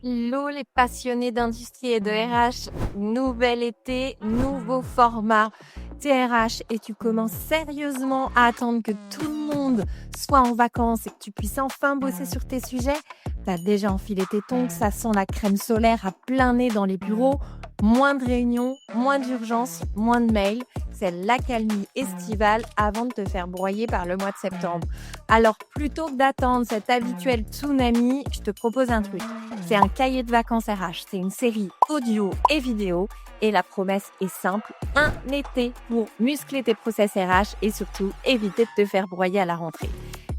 Hello les passionnés d'industrie et de RH, nouvel été, nouveau format TRH et tu commences sérieusement à attendre que tout le monde soit en vacances et que tu puisses enfin bosser sur tes sujets. T'as déjà enfilé tes tongs, ça sent la crème solaire à plein nez dans les bureaux, moins de réunions, moins d'urgences, moins de mails. C'est l'accalmie estivale avant de te faire broyer par le mois de septembre. Alors plutôt que d'attendre cet habituel tsunami, je te propose un truc. C'est un cahier de vacances RH. C'est une série audio et vidéo. Et la promesse est simple. Un été pour muscler tes process RH et surtout éviter de te faire broyer à la rentrée.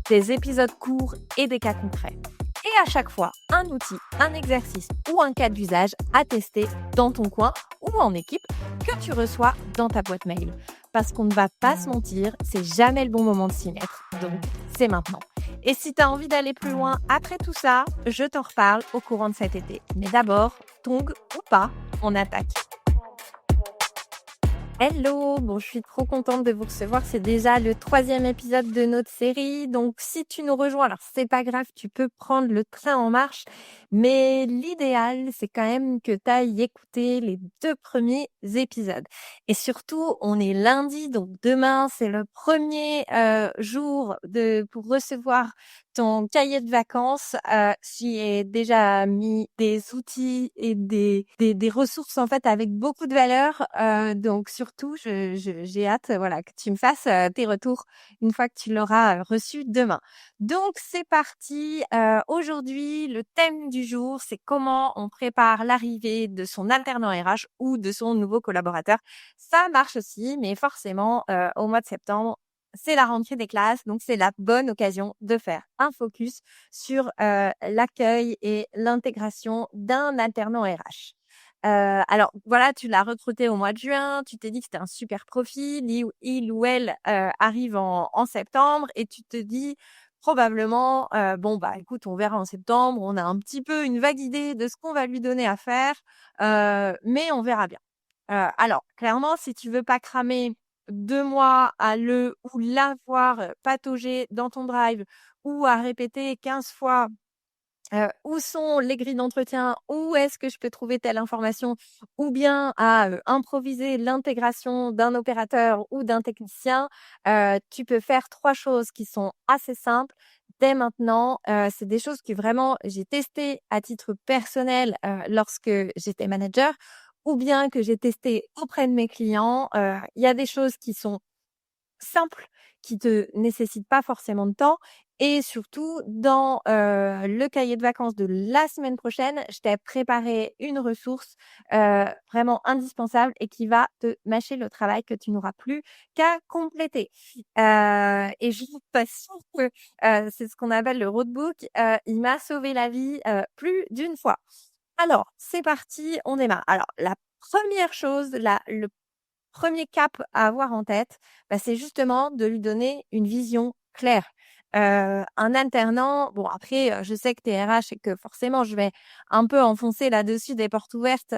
Des épisodes courts et des cas concrets. Et à chaque fois, un outil, un exercice ou un cas d'usage à tester dans ton coin ou en équipe que tu reçois dans ta boîte mail. Parce qu'on ne va pas se mentir, c'est jamais le bon moment de s'y mettre. Donc, c'est maintenant. Et si tu as envie d'aller plus loin après tout ça, je t'en reparle au courant de cet été. Mais d'abord, tongs ou pas, on attaque. Hello, bon, je suis trop contente de vous recevoir. C'est déjà le 3e épisode de notre série. Donc, si tu nous rejoins, alors c'est pas grave, tu peux prendre le train en marche. Mais l'idéal, c'est quand même que tu ailles écouter les 2 premiers épisodes. Et surtout, on est lundi, donc demain, c'est le premier jour pour recevoir ton cahier de vacances. J'y ai déjà mis des outils et des ressources en fait avec beaucoup de valeur. Donc surtout, j'ai hâte voilà que tu me fasses tes retours une fois que tu l'auras reçu demain. Donc c'est parti. Aujourd'hui, le thème du jour, c'est comment on prépare l'arrivée de son alternant RH ou de son nouveau collaborateur. Ça marche aussi, mais forcément, au mois de septembre, c'est la rentrée des classes, donc c'est la bonne occasion de faire un focus sur l'accueil et l'intégration d'un alternant RH. Alors voilà, tu l'as recruté au mois de juin, tu t'es dit que c'était un super profil, il ou elle arrive en septembre et tu te dis probablement, bon bah écoute, on verra en septembre, on a un petit peu une vague idée de ce qu'on va lui donner à faire, mais on verra bien. Alors clairement, si tu veux pas cramer 2 mois à le ou la voir patauger dans ton drive ou à répéter 15 fois où sont les grilles d'entretien, où est-ce que je peux trouver telle information, ou bien à improviser l'intégration d'un opérateur ou d'un technicien, tu peux faire 3 choses qui sont assez simples dès maintenant. C'est des choses que vraiment j'ai testées à titre personnel lorsque j'étais manager ou bien que j'ai testé auprès de mes clients. Il y a des choses qui sont simples, qui te nécessitent pas forcément de temps et surtout dans, le cahier de vacances de la semaine prochaine, je t'ai préparé une ressource, vraiment indispensable et qui va te mâcher le travail que tu n'auras plus qu'à compléter. Et je vous t'assure que, c'est ce qu'on appelle le roadbook, il m'a sauvé la vie, plus d'une fois. Alors, c'est parti, on démarre. Alors la première chose, le premier cap à avoir en tête, bah, c'est justement de lui donner une vision claire. Un alternant, bon après, je sais que tu es RH et que forcément je vais un peu enfoncer là-dessus des portes ouvertes,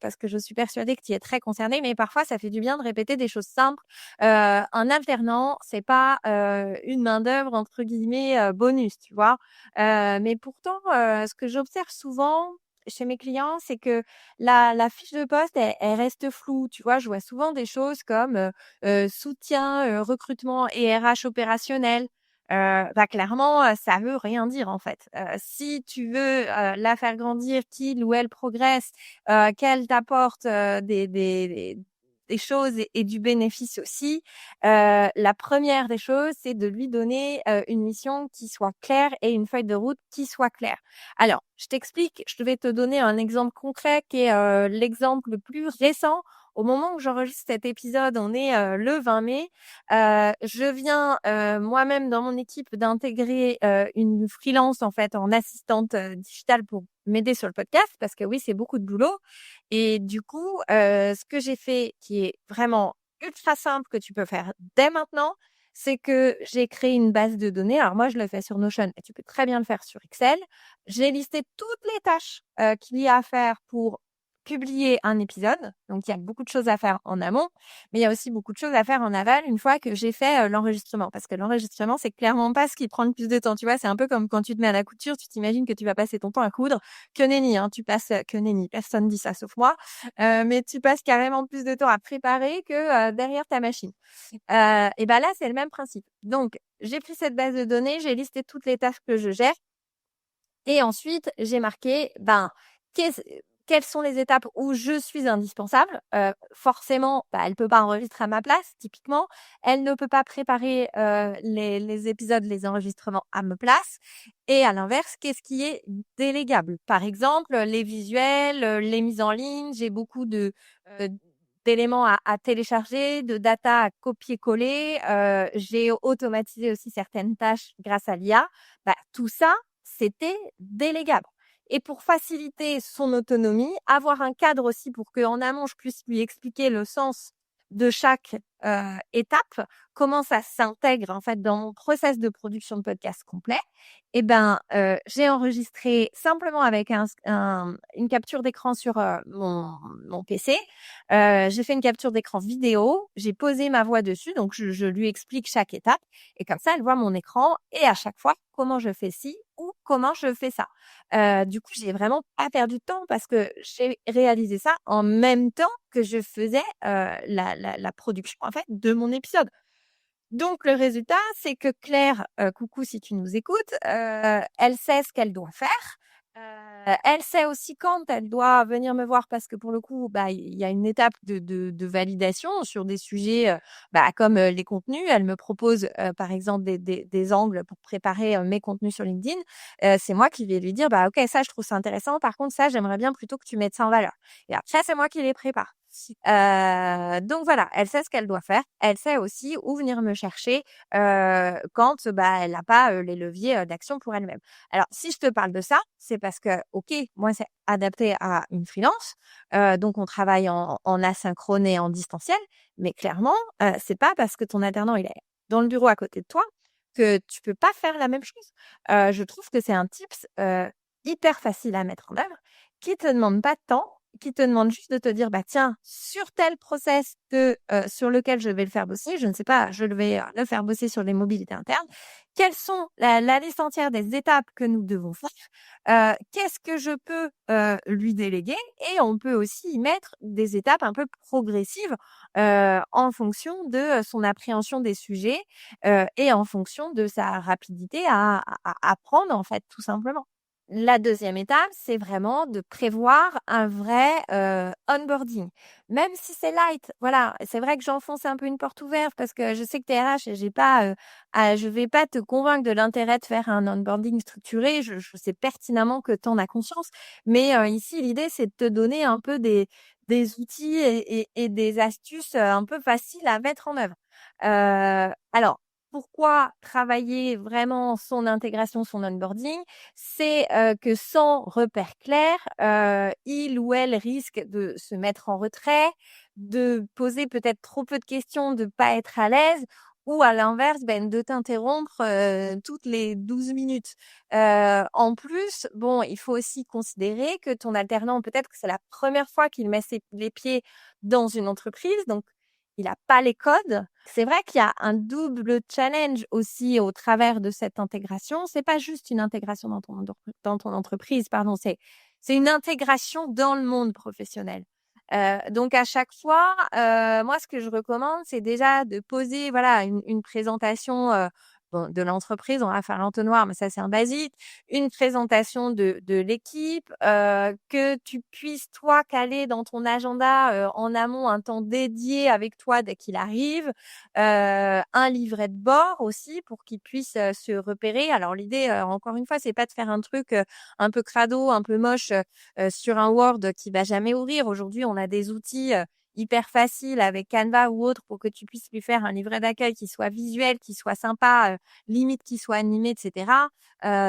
parce que je suis persuadée que tu es très concerné, mais parfois ça fait du bien de répéter des choses simples. Un alternant, c'est pas, une main-d'œuvre entre guillemets, «bonus», tu vois? Mais pourtant, ce que j'observe souvent chez mes clients, c'est que la fiche de poste, elle reste floue, tu vois? Je vois souvent des choses comme, soutien, recrutement et RH opérationnel. Bah, clairement, ça veut rien dire, en fait. Si tu veux, la faire grandir, qu'il ou elle progresse, qu'elle t'apporte, des choses et du bénéfice aussi, la première des choses, c'est de lui donner, une mission qui soit claire et une feuille de route qui soit claire. Alors, je t'explique, je vais te donner un exemple concret qui est, l'exemple le plus récent. Au moment où j'enregistre cet épisode, on est, le 20 mai. Je viens, moi-même dans mon équipe d'intégrer, une freelance en fait en assistante, digitale pour m'aider sur le podcast parce que oui, c'est beaucoup de boulot et du coup, ce que j'ai fait qui est vraiment ultra simple que tu peux faire dès maintenant, c'est que j'ai créé une base de données. Alors moi, je le fais sur Notion et tu peux très bien le faire sur Excel. J'ai listé toutes les tâches, qu'il y a à faire pour publier un épisode. Donc, il y a beaucoup de choses à faire en amont, mais il y a aussi beaucoup de choses à faire en aval une fois que j'ai fait l'enregistrement. Parce que l'enregistrement, c'est clairement pas ce qui prend le plus de temps. Tu vois, c'est un peu comme quand tu te mets à la couture, tu t'imagines que tu vas passer ton temps à coudre. Que nenni, hein, que nenni. Personne dit ça sauf moi. Mais tu passes carrément plus de temps à préparer que derrière ta machine. Et ben là, c'est le même principe. Donc, j'ai pris cette base de données, j'ai listé toutes les tâches que je gère et ensuite, j'ai marqué, qu'est-ce quelles sont les étapes où je suis indispensable. Forcément, elle peut pas enregistrer à ma place, typiquement. Elle ne peut pas préparer, les épisodes, les enregistrements à ma place et à l'inverse, qu'est-ce qui est délégable? Par exemple, les visuels, les mises en ligne, j'ai beaucoup heu, d'éléments à télécharger, de data à copier-coller. J'ai automatisé aussi certaines tâches grâce à l'IA. Tout ça, c'était délégable. Et pour faciliter son autonomie, avoir un cadre aussi pour qu'en amont, je puisse lui expliquer le sens de chaque étape, comment ça s'intègre en fait dans mon process de production de podcast complet. J'ai enregistré simplement avec une capture d'écran sur mon PC. J'ai fait une capture d'écran vidéo, j'ai posé ma voix dessus, donc je lui explique chaque étape et comme ça, elle voit mon écran et à chaque fois comment je fais ci ou comment je fais ça. Du coup, j'ai vraiment pas perdu de temps parce que j'ai réalisé ça en même temps que je faisais la production en fait de mon épisode. Donc le résultat, c'est que Claire, coucou si tu nous écoutes, elle sait ce qu'elle doit faire. Elle sait aussi quand elle doit venir me voir parce que pour le coup, il y a une étape de validation sur des sujets, comme, les contenus. Elle me propose, par exemple des angles pour préparer, mes contenus sur LinkedIn. C'est moi qui vais lui dire: «OK, ça je trouve ça intéressant. Par contre ça, j'aimerais bien plutôt que tu mettes ça en valeur» et après c'est moi qui les prépare. Donc voilà, elle sait ce qu'elle doit faire. Elle sait aussi où venir me chercher, quand, elle a pas, les leviers, d'action pour elle-même. Alors si je te parle de ça, c'est parce que, OK, moi c'est adapté à une freelance, donc on travaille en asynchrone et en distanciel, mais clairement, c'est pas parce que ton alternant il est dans le bureau à côté de toi que tu peux pas faire la même chose. Je trouve que c'est un tips, hyper facile à mettre en œuvre, qui te demande pas de temps, qui te demande juste de te dire: «Tiens, sur tel process sur lequel je vais le faire bosser, je ne sais pas, je vais, le faire bosser sur les mobilités internes. Quelles sont la liste entière des étapes que nous devons faire? Qu'est-ce que je peux, lui déléguer?» Et on peut aussi y mettre des étapes un peu progressives, en fonction de, son appréhension des sujets, et en fonction de sa rapidité à apprendre, en fait, tout simplement. La deuxième étape, c'est vraiment de prévoir un vrai, onboarding. Même si c'est light, voilà, c'est vrai que j'enfonce un peu une porte ouverte parce que je sais que tu es RH et je vais pas te convaincre de l'intérêt de faire un onboarding structuré. Je sais pertinemment que tu en as conscience, mais ici, l'idée, c'est de te donner un peu des outils et des astuces, un peu faciles à mettre en œuvre. Alors, pourquoi travailler vraiment son intégration, son onboarding? C'est, que sans repère clair, il ou elle risque de se mettre en retrait, de poser peut-être trop peu de questions, de pas être à l'aise ou à l'inverse, de t'interrompre, toutes les 12 minutes. En plus, bon, il faut aussi considérer que ton alternant, peut-être que c'est la première fois qu'il met les pieds dans une entreprise, donc il a pas les codes. C'est vrai qu'il y a un double challenge aussi au travers de cette intégration. C'est pas juste une intégration dans ton entreprise, pardon, c'est une intégration dans le monde professionnel. Donc à chaque fois, moi ce que je recommande, c'est déjà de poser voilà une présentation, bon de l'entreprise, on va faire l'entonnoir, mais ça c'est un basique. Une présentation de l'équipe, que tu puisses toi caler dans ton agenda, en amont un temps dédié avec toi dès qu'il arrive. Un livret de bord aussi pour qu'il puisse, se repérer. Alors l'idée, encore une fois, c'est pas de faire un truc, un peu crado, un peu moche, sur un Word qui va jamais ouvrir. Aujourd'hui, on a des outils, hyper faciles avec Canva ou autre pour que tu puisses lui faire un livret d'accueil qui soit visuel, qui soit sympa, limite qui soit animé et cetera.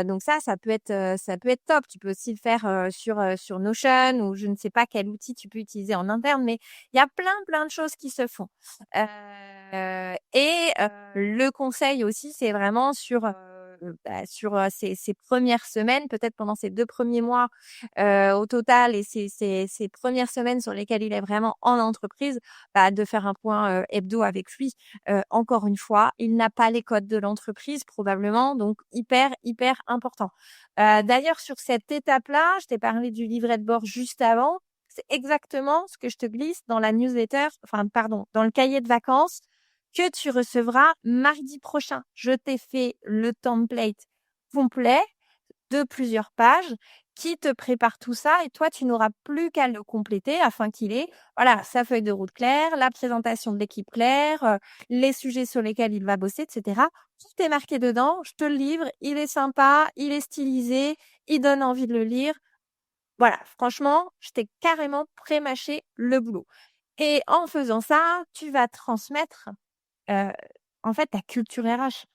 Donc ça peut être top. Tu peux aussi le faire, sur Notion ou je ne sais pas quel outil tu peux utiliser en interne, mais il y a plein de choses qui se font. Le conseil aussi, c'est vraiment sur, sur, ces premières semaines, peut-être pendant ces 2 premiers mois, au total et ces 1 semaines sur lesquelles il est vraiment en entreprise, de faire un point, hebdo avec lui. Encore une fois, il n'a pas les codes de l'entreprise probablement, donc hyper, hyper important. D'ailleurs sur cette étape-là, je t'ai parlé du livret de bord juste avant, c'est exactement ce que je te glisse dans la newsletter, enfin pardon, dans le cahier de vacances que tu recevras mardi prochain. Je t'ai fait le template complet de plusieurs pages qui te prépare tout ça et toi, tu n'auras plus qu'à le compléter afin qu'il ait, voilà, sa feuille de route claire, la présentation de l'équipe claire, les sujets sur lesquels il va bosser, et cetera. Tout est marqué dedans, je te le livre, il est sympa, il est stylisé, il donne envie de le lire. Voilà, franchement, je t'ai carrément pré-mâché le boulot et en faisant ça, tu vas transmettre Heu, en fait, ta culture RH.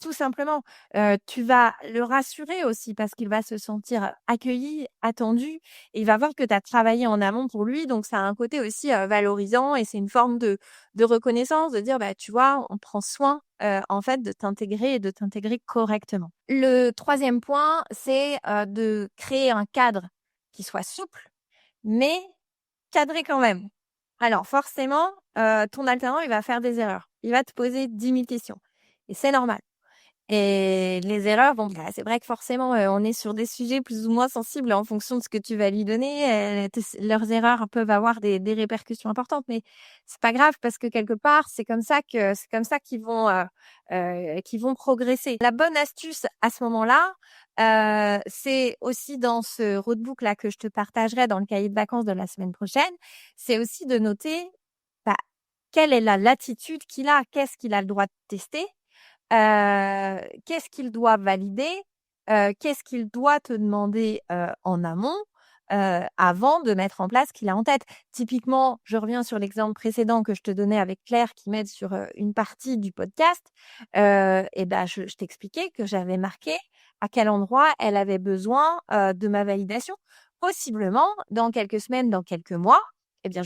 Tout simplement, tu vas le rassurer aussi parce qu'il va se sentir accueilli, attendu et il va voir que tu as travaillé en amont pour lui, donc ça a un côté aussi, valorisant et c'est une forme de reconnaissance, de dire: «Bah, tu vois, on prend soin, en fait, de t'intégrer et de t'intégrer correctement». Le troisième point, c'est, de créer un cadre qui soit souple, mais cadré quand même. Alors forcément, ton alternant, il va faire des erreurs. Il va te poser 10 000 questions et c'est normal et les erreurs, bon, c'est vrai que forcément, on est sur des sujets plus ou moins sensibles en fonction de ce que tu vas lui donner, tes leurs erreurs peuvent avoir des répercussions importantes mais c'est pas grave parce que quelque part, c'est comme ça qu'ils vont progresser. La bonne astuce à ce moment-là, c'est aussi dans ce roadbook là que je te partagerai dans le cahier de vacances de la semaine prochaine, c'est aussi de noter, bah, quelle est la latitude qu'il a, qu'est-ce qu'il a le droit de tester, qu'est-ce qu'il doit valider, qu'est-ce qu'il doit te demander, en amont, avant de mettre en place ce qu'il a en tête. Typiquement, je reviens sur l'exemple précédent que je te donnais avec Claire qui m'aide sur, une partie du podcast, et je t'expliquais que j'avais marqué à quel endroit elle avait besoin, de ma validation. Possiblement, dans quelques semaines, dans quelques mois, eh bien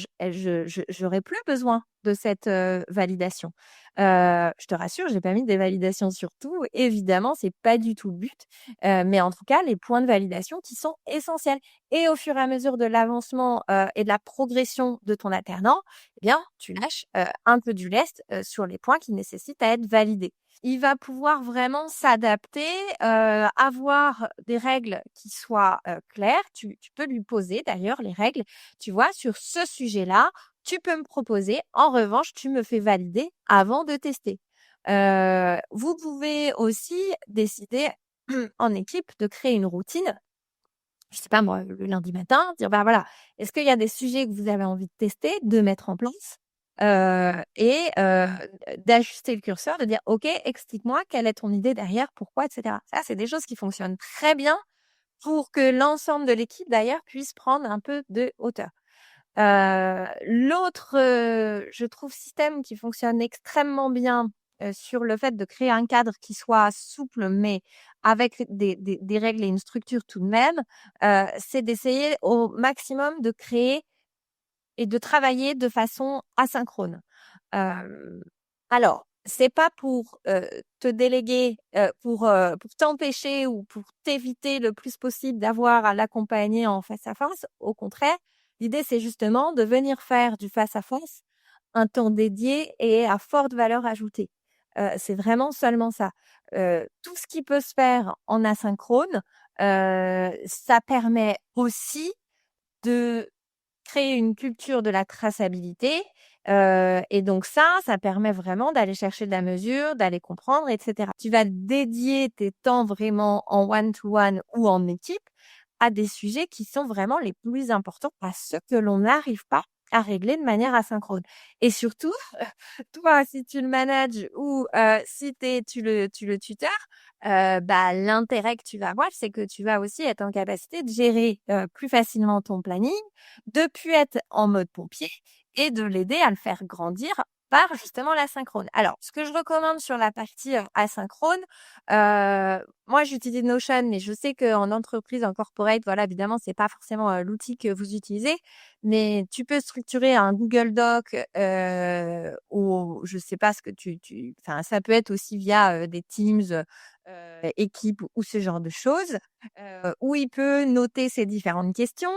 j'aurai plus besoin de cette, validation. Je te rassure, j'ai pas mis des validations sur tout. Évidemment, c'est pas du tout le but, mais en tout cas, les points de validation qui sont essentiels et au fur et à mesure de l'avancement, et de la progression de ton alternant, eh bien, tu lâches, un peu du lest, sur les points qui nécessitent à être validés. Il va pouvoir vraiment s'adapter, avoir des règles qui soient, claires. Tu peux lui poser d'ailleurs les règles, tu vois? Sur ce sujet-là, tu peux me proposer. En revanche, tu me fais valider avant de tester. Vous pouvez aussi décider en équipe de créer une routine. Je sais pas moi, le lundi matin, dire: «Bah, voilà, est-ce qu'il y a des sujets que vous avez envie de tester, de mettre en place?» d'ajuster le curseur, de dire: «OK, explique-moi, quelle est ton idée derrière? Pourquoi?» et cetera. Ça, c'est des choses qui fonctionnent très bien pour que l'ensemble de l'équipe d'ailleurs puisse prendre un peu de hauteur. L'autre, je trouve, système qui fonctionne extrêmement bien, sur le fait de créer un cadre qui soit souple, mais avec des règles et une structure tout de même, c'est d'essayer au maximum de créer et de travailler de façon asynchrone. Hem, alors, c'est pas pour, te déléguer, pour t'empêcher ou pour t'éviter le plus possible d'avoir à l'accompagner en face à face. Au contraire, l'idée, c'est justement de venir faire du face à face un temps dédié et à forte valeur ajoutée. C'est vraiment seulement ça. Tout ce qui peut se faire en asynchrone, ça permet aussi de créer une culture de la traçabilité, et donc ça permet vraiment d'aller chercher de la mesure, d'aller comprendre et cetera. Tu vas dédier tes temps vraiment en one to one ou en équipe à des sujets qui sont vraiment les plus importants, à ceux que l'on n'arrive pas à régler de manière asynchrone et surtout, toi, si tu le manages ou si tu le tuteurs, l'intérêt que tu vas avoir, c'est que tu vas aussi être en capacité de gérer, plus facilement ton planning, de plus être en mode pompier et de l'aider à le faire grandir par justement l'asynchrone. Alors, ce que je recommande sur la partie, asynchrone, moi j'utilise Notion, mais je sais qu'en entreprise, en corporate, voilà, évidemment, c'est pas forcément, l'outil que vous utilisez, mais tu peux structurer un Google Doc, ou je sais pas ce que enfin, ça peut être aussi via, des Teams, équipe ou ce genre de choses, où il peut noter ses différentes questions.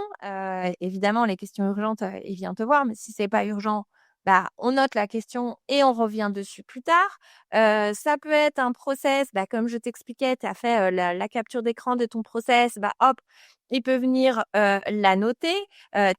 Évidemment, les questions urgentes, il vient te voir, mais si c'est pas urgent, bah, on note la question et on revient dessus plus tard. Ça peut être un process, bah, comme je t'expliquais, tu as fait, la capture d'écran de ton process, bah, hop, il peut venir, la noter.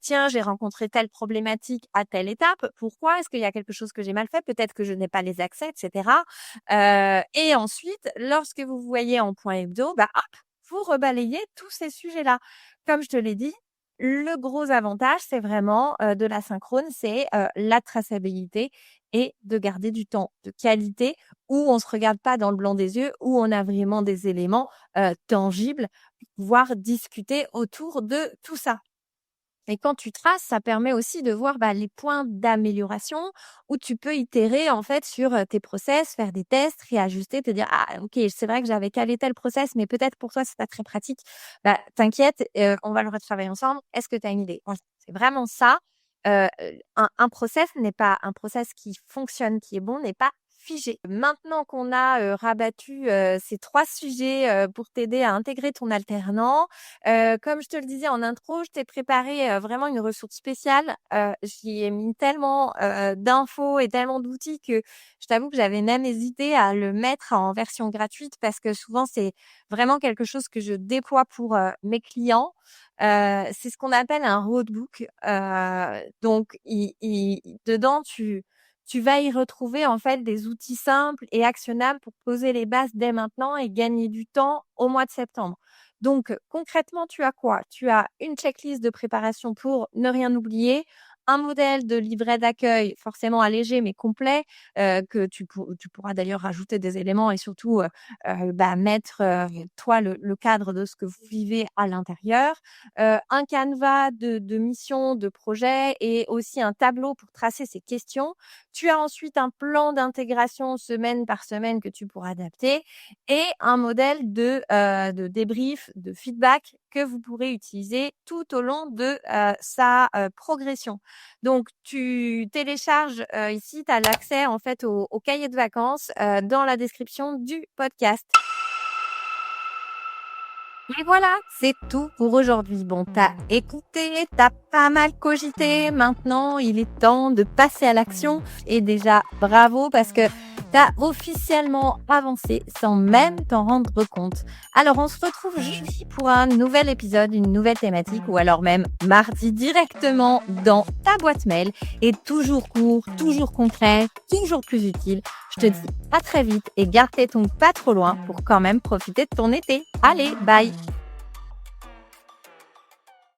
Tiens, j'ai rencontré telle problématique à telle étape. Pourquoi? Est-ce qu'il y a quelque chose que j'ai mal fait? Peut-être que je n'ai pas les accès, et cetera. Et ensuite, lorsque vous voyez en point hebdo, bah, hop, vous rebalayez tous ces sujets-là. Comme je te l'ai dit, le gros avantage, c'est vraiment, de l'asynchrone, c'est, la traçabilité et de garder du temps de qualité où on se regarde pas dans le blanc des yeux, où on a vraiment des éléments, tangibles pour pouvoir discuter autour de tout ça. Et quand tu traces, ça permet aussi de voir, bah, les points d'amélioration où tu peux itérer, en fait, sur, tes process, faire des tests, réajuster, te dire: «Ah OK, c'est vrai que j'avais calé tel process, mais peut-être pour toi, c'est pas très pratique». Bah, t'inquiète, on va le retravailler ensemble. Est-ce que tu as une idée? Voilà, c'est vraiment ça. Un process n'est pas un process qui fonctionne, qui est bon, n'est pas figé. Maintenant qu'on a, rabattu, ces 3 sujets, pour t'aider à intégrer ton alternant, comme je te le disais en intro, je t'ai préparé, vraiment une ressource spéciale. J'y ai mis tellement, d'infos et tellement d'outils que je t'avoue que j'avais même hésité à le mettre en version gratuite parce que souvent c'est vraiment quelque chose que je déploie pour, mes clients. C'est ce qu'on appelle un roadbook. Donc dedans tu vas y retrouver en fait des outils simples et actionnables pour poser les bases dès maintenant et gagner du temps au mois de septembre. Donc, concrètement, tu as quoi? Tu as une checklist de préparation pour ne rien oublier, un modèle de livret d'accueil forcément allégé mais complet, que tu pourras d'ailleurs rajouter des éléments et surtout, bah, mettre, toi le cadre de ce que vous vivez à l'intérieur. Un canevas de missions, de projets et aussi un tableau pour tracer ces questions. Tu as ensuite un plan d'intégration semaine par semaine que tu pourras adapter et un modèle de débrief, de feedback que vous pourrez utiliser tout au long de, sa, progression. Donc tu télécharges, ici, tu as l'accès en fait au cahier de vacances, dans la description du podcast. Et voilà, c'est tout pour aujourd'hui. Bon, t'as écouté, t'as pas mal cogité. Maintenant, il est temps de passer à l'action. Et déjà, bravo parce que t'as officiellement avancé sans même t'en rendre compte. Alors, on se retrouve jeudi pour un nouvel épisode, une nouvelle thématique ou alors même mardi directement dans ta boîte mail. Et toujours court, toujours concret, toujours plus utile. Je te dis à très vite et garde tes tongs pas trop loin pour quand même profiter de ton été. Allez, bye!